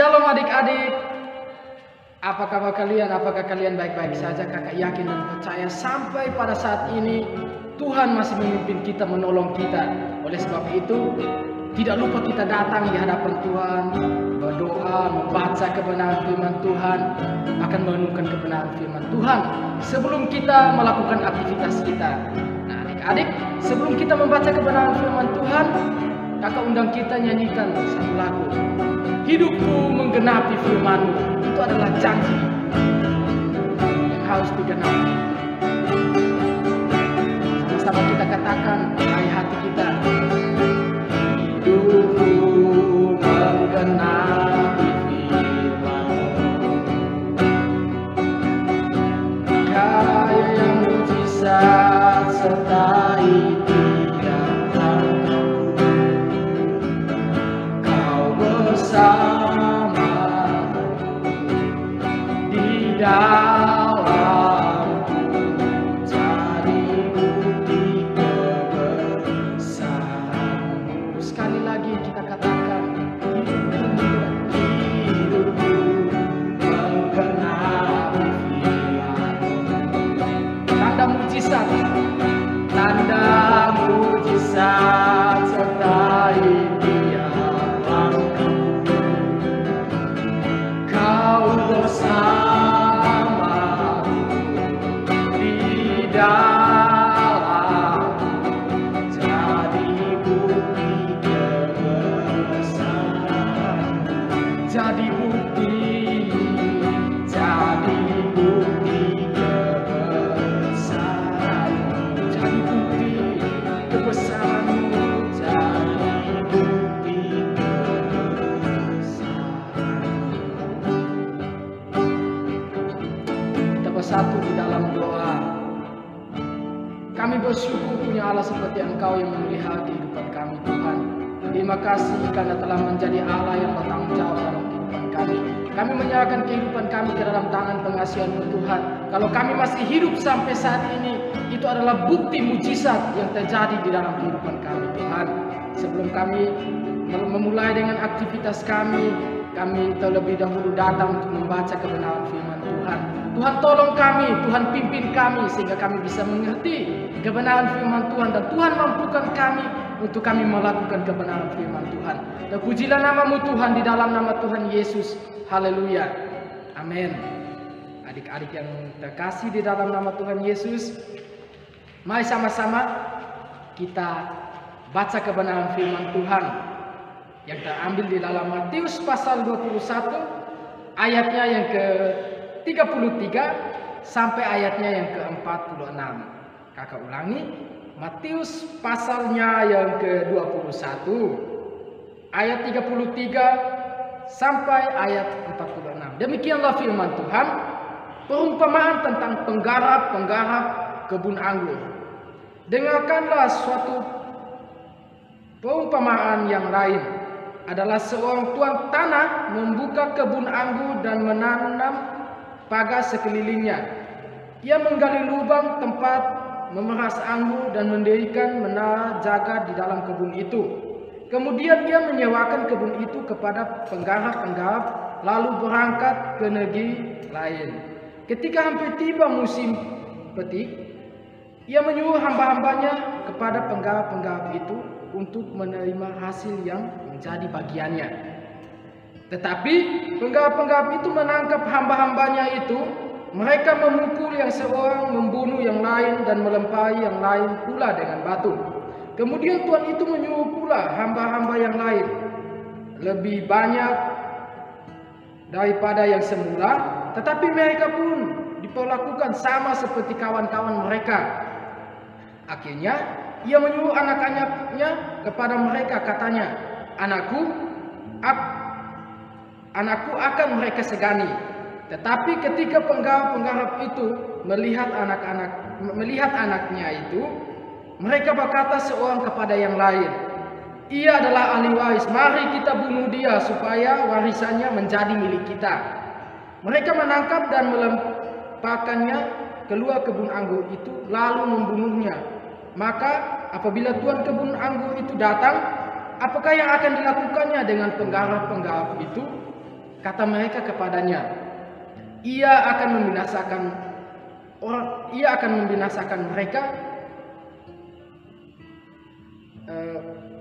Shalom adik-adik. Apa kabar kalian? Apakah kalian baik-baik saja? Kakak yakin dan percaya sampai pada saat ini Tuhan masih memimpin kita, menolong kita. Oleh sebab itu, tidak lupa kita datang di hadapan Tuhan, berdoa, membaca kebenaran firman Tuhan, akan merenungkan kebenaran firman Tuhan sebelum kita melakukan aktivitas kita. Nah adik-adik, sebelum kita membaca kebenaran firman Tuhan, kakak undang kita nyanyikan satu lagu. Hidupku menggenapi firman-Mu. Itu adalah janji yang harus digenapi. Sama-sama kita katakan dari hati kita. Hidupku menggenapi firman-Mu. Karya yang mujizat sertai di dalamku, jadi bukti kebesaran-Mu. Sekali lagi kita katakan, hidupku menggenapi firman-Mu. Tanda mujizat sertai bersamaku di dalamku, jadi bukti kebesaran-Mu. Jadi bukti kebesaran-Mu. Jadi bukti kebesaran-Mu. Jadi bukti bersatu di dalam doa. Kami bersyukur punya Allah seperti Engkau yang memelihara kehidupan kami, Tuhan. Terima kasih karena telah menjadi Allah yang bertanggung jawab dalam kehidupan kami. Kami menyerahkan kehidupan kami ke dalam tangan pengasihan-Mu, Tuhan. Kalau kami masih hidup sampai saat ini, itu adalah bukti mujizat yang terjadi di dalam kehidupan kami, Tuhan. Sebelum kami memulai dengan aktivitas kami terlebih dahulu datang untuk membaca kebenaran firman Tuhan. Tuhan tolong kami, Tuhan pimpin kami sehingga kami bisa mengerti kebenaran firman Tuhan, dan Tuhan mampukan kami untuk kami melakukan kebenaran firman Tuhan. Terpujilah nama-Mu Tuhan, di dalam nama Tuhan Yesus. Haleluya. Amin. Adik-adik yang terkasih di dalam nama Tuhan Yesus, mari sama-sama kita baca kebenaran firman Tuhan yang terambil di dalam Matius pasal 21 ayatnya yang ke-33 sampai ayatnya yang ke-46. Kakak ulangi, Matius pasalnya yang ke-21 ayat 33 sampai ayat 46. Demikianlah firman Tuhan, perumpamaan tentang penggarap-penggarap kebun anggur. Dengarkanlah suatu perumpamaan yang lain. Adalah seorang tuan tanah membuka kebun anggur dan menanam pagar sekelilingnya. Ia menggali lubang tempat memeras anggur dan mendirikan menara jaga di dalam kebun itu. Kemudian ia menyewakan kebun itu kepada penggarap-penggarap, lalu berangkat ke negeri lain. Ketika hampir tiba musim petik, ia menyuruh hamba-hambanya kepada penggarap-penggarap itu untuk menerima hasil yang menjadi bagiannya. Tetapi penggarap-penggarap itu menangkap hamba-hambanya itu. Mereka memukul yang seorang, membunuh yang lain, dan melempari yang lain pula dengan batu. Kemudian tuan itu menyuruh pula hamba-hamba yang lain, lebih banyak daripada yang semula, tetapi mereka pun diperlakukan sama seperti kawan-kawan mereka. Akhirnya ia menyuruh anak-anaknya kepada mereka, katanya, Anakku akan mereka segani. Tetapi ketika penggarap-penggarap itu melihat anaknya itu, mereka berkata seorang kepada yang lain, Ia adalah ahli waris, mari kita bunuh dia supaya warisannya menjadi milik kita. Mereka menangkap dan melemparkannya keluar kebun anggur itu, lalu membunuhnya. Maka apabila tuan kebun anggur itu datang, apakah yang akan dilakukannya dengan penggarap-penggarap itu? Kata mereka kepadanya, ia akan membinasakan mereka.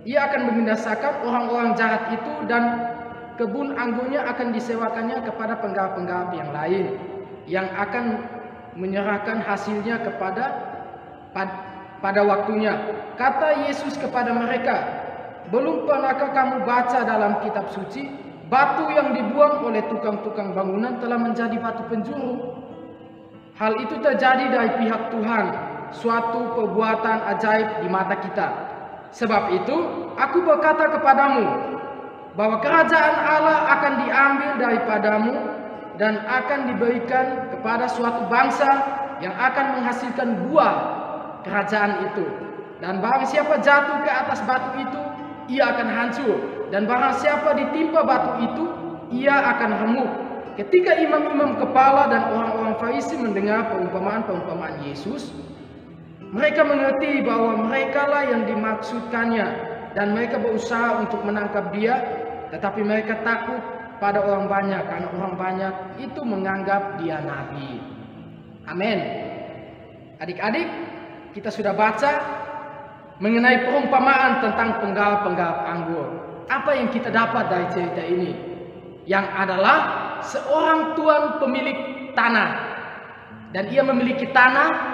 Ia akan membinasakan orang-orang jahat itu, dan kebun anggurnya akan disewakannya kepada penggarap-penggarap yang lain, yang akan menyerahkan hasilnya pada waktunya. Kata Yesus kepada mereka, belum pernahkah kamu baca dalam kitab suci, batu yang dibuang oleh tukang-tukang bangunan telah menjadi batu penjuru? Hal itu terjadi dari pihak Tuhan, suatu perbuatan ajaib di mata kita. Sebab itu aku berkata kepadamu, bahwa kerajaan Allah akan diambil daripadamu dan akan diberikan kepada suatu bangsa yang akan menghasilkan buah kerajaan itu. Dan barang siapa jatuh ke atas batu itu, ia akan hancur. Dan barang siapa ditimpa batu itu, ia akan remuk. Ketika imam-imam kepala dan orang-orang Farisi mendengar perumpamaan-perumpamaan Yesus, mereka mengerti bahwa merekalah yang dimaksudkannya, dan mereka berusaha untuk menangkap dia, tetapi mereka takut pada orang banyak, karena orang banyak itu menganggap dia nabi. Amin. Adik-adik, kita sudah baca mengenai perumpamaan tentang penggarap-penggarap anggur. Apa yang kita dapat dari cerita ini? Yang adalah seorang tuan pemilik tanah, dan ia memiliki tanah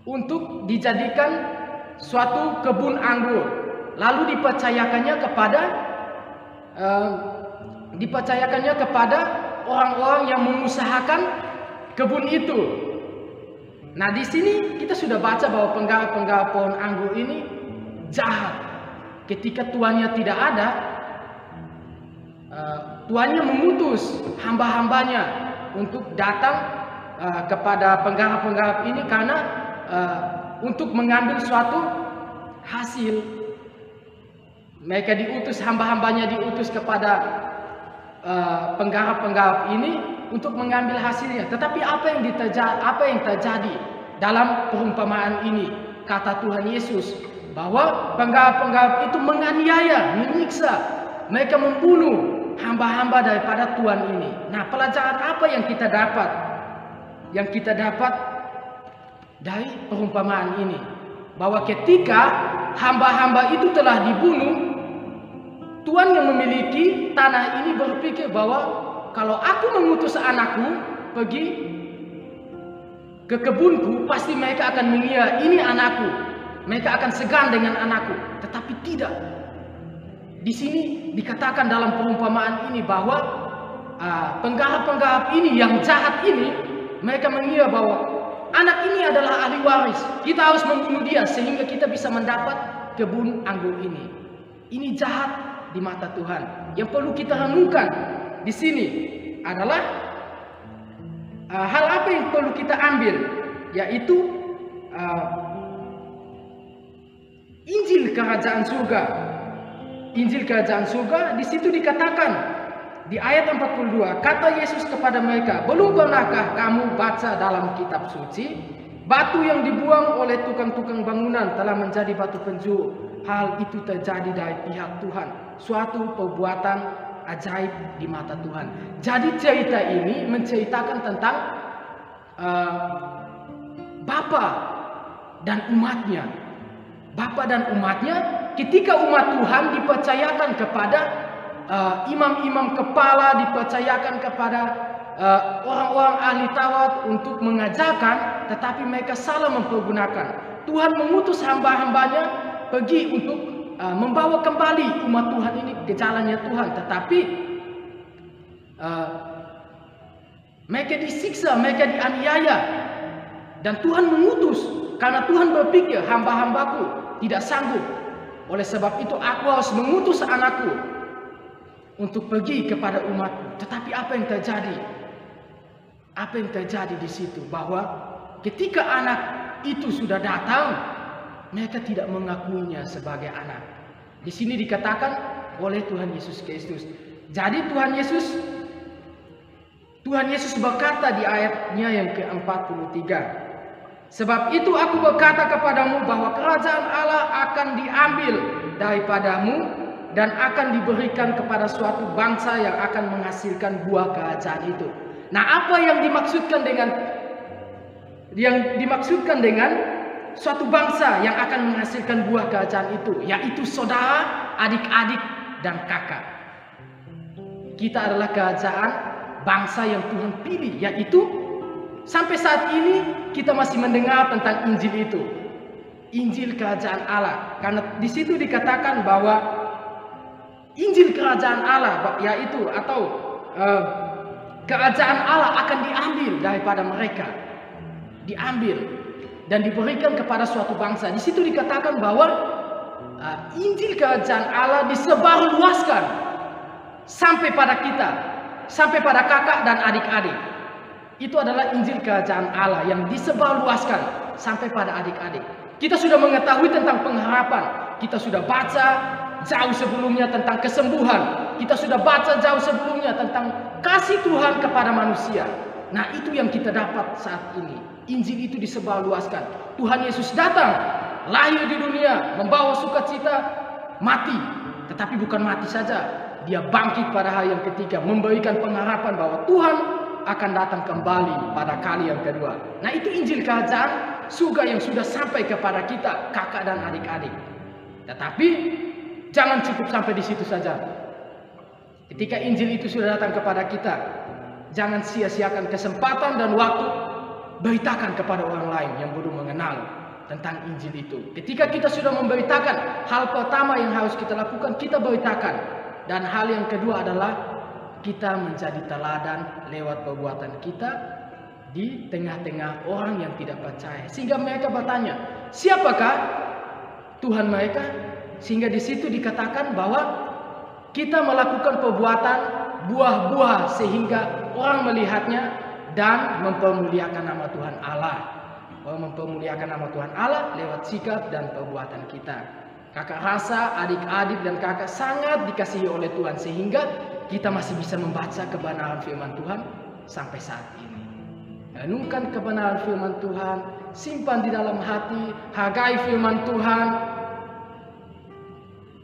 untuk dijadikan suatu kebun anggur, lalu dipercayakannya kepada orang-orang yang mengusahakan kebun itu. Nah, di sini kita sudah baca bahwa penggarap-penggarap pohon anggur ini jahat. Ketika tuannya tidak ada, tuannya mengutus hamba-hambanya untuk datang kepada penggarap-penggarap ini karena untuk mengambil suatu hasil. Mereka diutus, hamba-hambanya diutus kepada penggarap-penggarap ini untuk mengambil hasilnya. Tetapi apa yang terjadi dalam perumpamaan ini? Kata Tuhan Yesus bahwa penggarap-penggarap itu menganiaya, menyiksa, mereka membunuh hamba-hamba daripada Tuhan ini. Nah, pelajaran apa yang kita dapat? Yang kita dapat dari perumpamaan ini, bahwa ketika hamba-hamba itu telah dibunuh, Tuhan yang memiliki tanah ini berpikir bahwa kalau aku mengutus anakku pergi ke kebunku, pasti mereka akan mengira ini anakku, mereka akan segan dengan anakku. Tetapi tidak. Di sini dikatakan dalam perumpamaan ini bahwa penggarap-penggarap ini yang jahat ini, mereka mengira bahwa anak ini adalah ahli waris. Kita harus membunuh dia sehingga kita bisa mendapat kebun anggur ini. Ini jahat di mata Tuhan. Yang perlu kita renungkan di sini adalah hal apa yang perlu kita ambil, yaitu Injil Kerajaan Surga. Injil Kerajaan Surga di situ dikatakan di ayat 42, kata Yesus kepada mereka, belum pernahkah kamu baca dalam kitab suci, batu yang dibuang oleh tukang-tukang bangunan telah menjadi batu penjuru. Hal itu terjadi dari pihak Tuhan, suatu perbuatan ajaib di mata Tuhan. Jadi cerita ini menceritakan tentang Bapa dan umatnya. Bapa dan umatnya ketika umat Tuhan dipercayakan kepada imam-imam kepala, dipercayakan kepada orang-orang ahli Taurat untuk mengajarkan, tetapi mereka salah mempergunakan. Tuhan mengutus hamba-hambanya pergi untuk membawa kembali umat Tuhan ini ke jalannya Tuhan, tetapi mereka disiksa, mereka dianiaya, dan Tuhan mengutus karena Tuhan berpikir hamba-hambaku tidak sanggup. Oleh sebab itu aku harus mengutus anakku untuk pergi kepada umatku. Tetapi apa yang terjadi? Apa yang terjadi di situ? Bahwa ketika anak itu sudah datang, mereka tidak mengakuinya sebagai anak. Di sini dikatakan oleh Tuhan Yesus Kristus. Jadi Tuhan Yesus berkata di ayatnya yang ke-43, sebab itu aku berkata kepadamu bahwa kerajaan Allah akan diambil daripadamu dan akan diberikan kepada suatu bangsa yang akan menghasilkan buah kerajaan itu. Nah, apa yang dimaksudkan dengan suatu bangsa yang akan menghasilkan buah kerajaan itu, yaitu saudara, adik-adik, dan kakak. Kita adalah kerajaan bangsa yang Tuhan pilih, yaitu sampai saat ini kita masih mendengar tentang Injil itu, Injil kerajaan Allah. Karena di situ dikatakan bahwa Injil kerajaan Allah, yaitu atau kerajaan Allah akan diambil daripada mereka, diambil dan diberikan kepada suatu bangsa. Di situ dikatakan bahwa Injil kerajaan Allah disebarluaskan sampai pada kita, sampai pada kakak dan adik-adik. Itu adalah Injil kerajaan Allah yang disebarluaskan sampai pada adik-adik. Kita sudah mengetahui tentang pengharapan. Kita sudah baca jauh sebelumnya tentang kesembuhan. Kita sudah baca jauh sebelumnya tentang kasih Tuhan kepada manusia. Nah, itu yang kita dapat saat ini. Injil itu disebarluaskan. Tuhan Yesus datang, lahir di dunia, membawa sukacita, mati. Tetapi bukan mati saja. Dia bangkit pada hari yang ketiga, memberikan pengharapan bahwa Tuhan akan datang kembali pada kali yang kedua. Nah, itu Injil kerajaan surga yang sudah sampai kepada kita, kakak dan adik-adik. Tetapi jangan cukup sampai di situ saja. Ketika Injil itu sudah datang kepada kita, jangan sia-siakan kesempatan dan waktu, beritakan kepada orang lain yang belum mengenal tentang Injil itu. Ketika kita sudah memberitakan, hal pertama yang harus kita lakukan, kita beritakan. Dan hal yang kedua adalah kita menjadi teladan lewat perbuatan kita di tengah-tengah orang yang tidak percaya. Sehingga mereka bertanya, siapakah Tuhan mereka? Sehingga di situ dikatakan bahwa kita melakukan perbuatan buah-buah sehingga orang melihatnya dan mempermuliakan nama Tuhan Allah. Orang mempermuliakan nama Tuhan Allah lewat sikap dan perbuatan kita. Kakak rasa adik-adik dan kakak sangat dikasihi oleh Tuhan sehingga kita masih bisa membaca kebenaran firman Tuhan sampai saat ini. Renungkan kebenaran firman Tuhan, simpan di dalam hati, hargai firman Tuhan,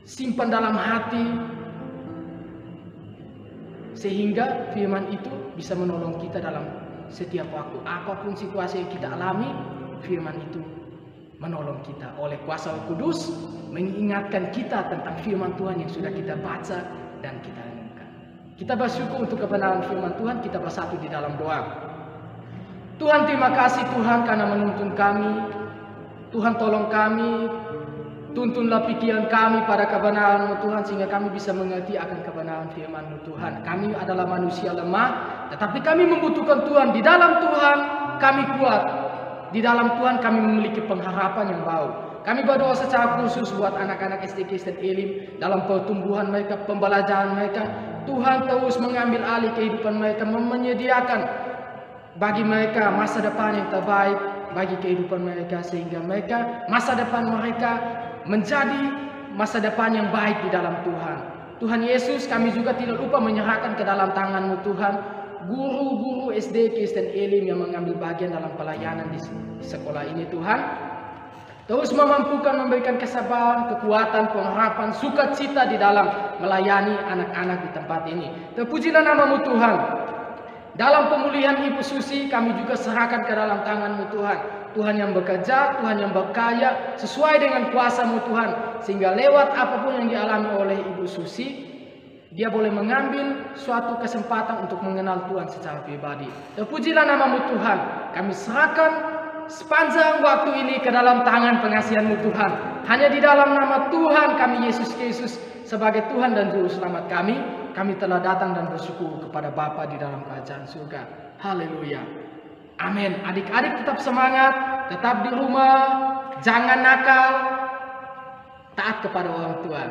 simpan dalam hati, sehingga firman itu bisa menolong kita dalam setiap waktu. Apapun situasi yang kita alami, firman itu menolong kita. Oleh kuasa Roh Kudus mengingatkan kita tentang firman Tuhan yang sudah kita baca dan kita renungkan. Kita bersyukur untuk kebenaran firman Tuhan. Kita bersatu di dalam doa. Tuhan, terima kasih Tuhan karena menuntun kami. Tuhan, tolong kami, tuntunlah pikiran kami pada kebenaran-Mu Tuhan, sehingga kami bisa mengerti akan kebenaran firman-Mu Tuhan. Kami adalah manusia lemah, tetapi kami membutuhkan Tuhan. Di dalam Tuhan kami kuat. Di dalam Tuhan kami memiliki pengharapan yang baru. Kami berdoa secara khusus buat anak-anak SD Kristen Elim dalam pertumbuhan mereka, pembelajaran mereka. Tuhan terus mengambil alih kehidupan mereka, menyediakan bagi mereka masa depan yang terbaik bagi kehidupan mereka, sehingga mereka masa depan mereka menjadi masa depan yang baik di dalam Tuhan. Tuhan Yesus, kami juga tidak lupa menyerahkan ke dalam tangan-Mu Tuhan guru-guru SD Kristen Elim yang mengambil bagian dalam pelayanan di sekolah ini. Tuhan, terus memampukan, memberikan kesabaran, kekuatan, pengharapan, sukacita di dalam melayani anak-anak di tempat ini. Terpujilah nama-Mu Tuhan. Dalam pemulihan Ibu Susi, kami juga serahkan ke dalam tangan-Mu Tuhan. Tuhan yang bekerja, Tuhan yang berkarya sesuai dengan kuasa-Mu Tuhan, sehingga lewat apapun yang dialami oleh Ibu Susi, dia boleh mengambil suatu kesempatan untuk mengenal Tuhan secara pribadi. Terpujilah nama-Mu Tuhan. Kami serahkan sepanjang waktu ini ke dalam tangan pengasihan-Mu Tuhan. Hanya di dalam nama Tuhan kami Yesus Kristus sebagai Tuhan dan Juru Selamat kami telah datang dan bersyukur kepada Bapa di dalam kerajaan surga. Haleluya. Amin. Adik-adik tetap semangat, tetap di rumah, jangan nakal, taat kepada orang tua.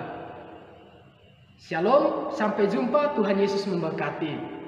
Shalom, sampai jumpa. Tuhan Yesus memberkati.